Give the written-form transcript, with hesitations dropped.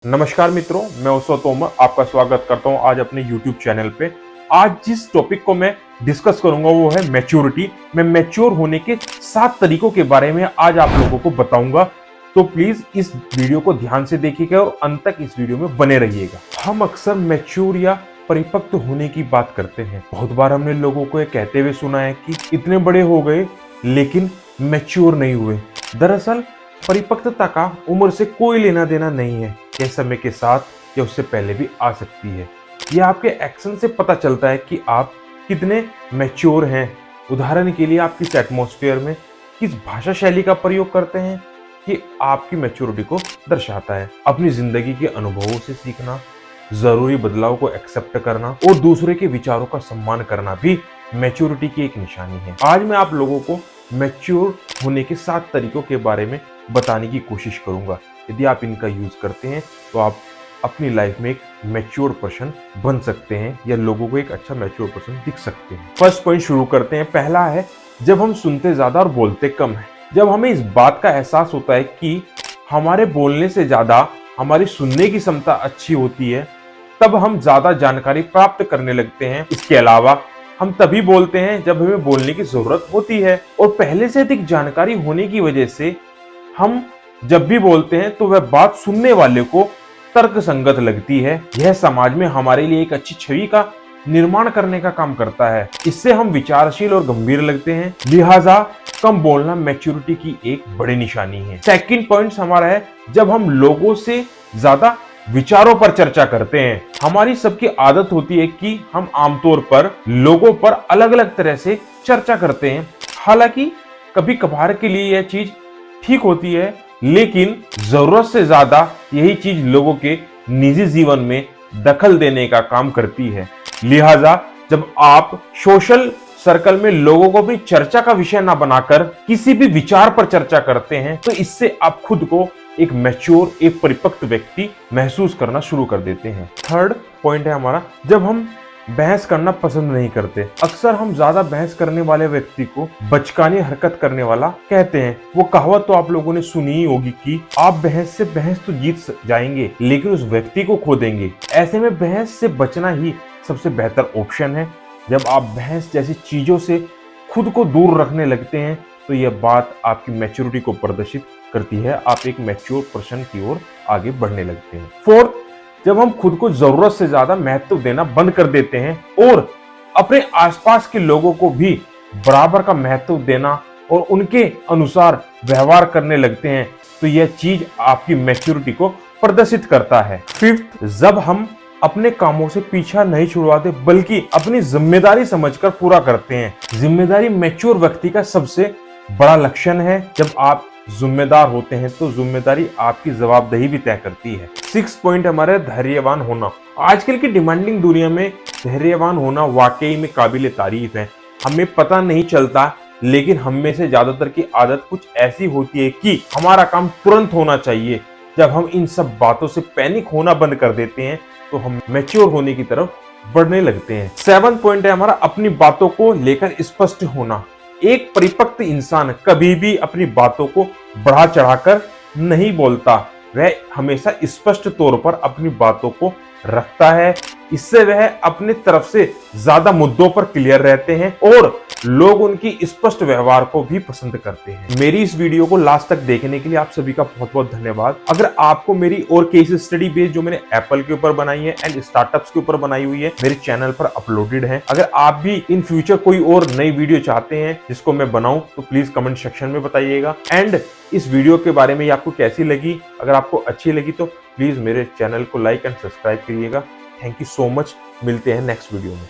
नमस्कार मित्रों, मैं उसो तोमर आपका स्वागत करता हूं आज अपने YouTube चैनल पे। आज जिस टॉपिक को मैं डिस्कस करूंगा वो है मैच्योरिटी। मैं मैच्योर होने के 7 तरीकों के बारे में आज आप लोगों को बताऊंगा, तो प्लीज इस वीडियो को ध्यान से देखिएगा और अंत तक इस वीडियो में बने रहिएगा। हम अक्सर मैच्योर या परिपक्व होने की बात करते हैं। बहुत बार हमने लोगों को ये कहते हुए सुना है कि इतने बड़े हो गए लेकिन मैच्योर नहीं हुए। दरअसल परिपक्वता का उम्र से कोई लेना देना नहीं है। यह समय के साथ या उससे पहले भी आ सकती है। यह आपके एक्शन से पता चलता है कि आप कितने मैच्योर हैं। उदाहरण के लिए आप किस एटमॉस्फेयर में किस भाषा शैली का प्रयोग करते हैं कि आपकी मैच्योरिटी को दर्शाता है। अपनी जिंदगी के अनुभवों से सीखना, जरूरी बदलाव को एक्सेप्ट करना और दूसरे के विचारों का सम्मान करना भी मैच्योरिटी की एक निशानी है। आज मैं आप लोगों को मैच्योर होने के 7 तरीकों के बारे में बताने की कोशिश करूंगा। यदि आप इनका यूज करते हैं तो आप अपनी लाइफ में एक मैच्योर पर्सन बन सकते हैं या लोगों को एक अच्छा मैच्योर पर्सन दिख सकते हैं। फर्स्ट पॉइंट शुरू करते हैं। पहला है, जब हम सुनते ज्यादा और बोलते कम है। जब हमें इस बात का एहसास होता है कि हमारे बोलने से ज्यादा हमारी सुनने की क्षमता अच्छी होती है, तब हम ज्यादा जानकारी प्राप्त करने लगते हैं। इसके अलावा हम तभी बोलते हैं जब हमें बोलने की जरूरत होती है और पहले से अधिक जानकारी होने की वजह से हम जब भी बोलते हैं तो वह बात सुनने वाले को तर्क संगत लगती है। यह समाज में हमारे लिए एक अच्छी छवि का निर्माण करने का काम करता है। इससे हम विचारशील और गंभीर लगते हैं। लिहाजा कम बोलना मैच्योरिटी की एक बड़ी निशानी है। सेकंड पॉइंट हमारा है, जब हम लोगों से ज्यादा विचारों पर चर्चा करते हैं। हमारी सबकी आदत होती है कि हम आमतौर पर लोगों पर अलग अलग तरह से चर्चा करते हैं। हालांकि कभी कभार के लिए यह चीज ठीक होती है, लेकिन जरूरत से ज्यादा यही चीज लोगों के निजी जीवन में दखल देने का काम करती है। लिहाजा जब आप सोशल सर्कल में लोगों को अपनी चर्चा का विषय ना बनाकर किसी भी विचार पर चर्चा करते हैं, तो इससे आप खुद को एक मैच्योर, एक परिपक्व व्यक्ति महसूस करना शुरू कर देते हैं। थर्ड पॉइंट है हमारा, जब हम बहस करना पसंद नहीं करते। अक्सर हम ज्यादा बहस करने वाले व्यक्ति को बचकानी हरकत करने वाला कहते हैं। वो कहावत तो आप लोगों ने सुनी ही होगी कि आप बहस से बहस तो जीत जाएंगे लेकिन उस व्यक्ति को खो देंगे। ऐसे में बहस से बचना ही सबसे बेहतर ऑप्शन है। जब आप बहस जैसी चीजों से खुद को दूर रखने लगते हैं तो यह बात आपकी मैच्योरिटी को प्रदर्शित करती है। आप एक मैच्योर पर्सन की ओर आगे बढ़ने लगते हैं। फोर्थ, जब हम खुद को जरूरत से ज्यादा महत्व देना बंद कर देते हैं और अपने आसपास के लोगों को भी बराबर का महत्व देना और उनके अनुसार व्यवहार करने लगते हैं, तो यह चीज आपकी मैच्योरिटी को प्रदर्शित करता है। फिफ्थ, जब हम अपने कामों से पीछा नहीं छुड़वाते बल्कि अपनी जिम्मेदारी समझकर पूरा करते हैं। जिम्मेदारी मैच्योर व्यक्ति का सबसे बड़ा लक्षण है। जब आप जिम्मेदार होते हैं तो जिम्मेदारी आपकी जवाबदेही भी तय करती है। 6 पॉइंट हमारे, धैर्यवान होना। आजकल की डिमांडिंग दुनिया में धैर्यवान होना वाकई में काबिल तारीफ है। हमें पता नहीं चलता, लेकिन हम में से ज्यादातर की आदत कुछ ऐसी होती है कि हमारा काम तुरंत होना चाहिए। जब हम इन सब बातों से पैनिक होना बंद कर देते हैं तो हम मैच्योर होने की तरफ बढ़ने लगते हैं। 7 पॉइंट है हमारा, अपनी बातों को लेकर स्पष्ट होना। एक परिपक्व इंसान कभी भी अपनी बातों को बढ़ा चढ़ाकर नहीं बोलता। वह हमेशा स्पष्ट तौर पर अपनी बातों को रखता है। इससे वह अपने तरफ से ज्यादा मुद्दों पर क्लियर रहते हैं और लोग उनकी स्पष्ट व्यवहार को भी पसंद करते हैं। मेरी इस वीडियो को लास्ट तक देखने के लिए आप सभी का बहुत बहुत धन्यवाद। अगर आपको मेरी और केस स्टडी बेस्ड जो मैंने एप्पल के ऊपर बनाई है एंड स्टार्टअप्स के ऊपर बनाई हुई है, मेरे चैनल पर अपलोडेड है। अगर आप भी इन फ्यूचर कोई और नई वीडियो चाहते हैं जिसको मैं बनाऊं तो प्लीज कमेंट सेक्शन में बताइएगा। एंड इस वीडियो के बारे में आपको कैसी लगी, अगर आपको अच्छी लगी तो प्लीज मेरे चैनल को लाइक एंड सब्सक्राइब करिएगा। Thank you so much. मिलते हैं नेक्स्ट वीडियो में।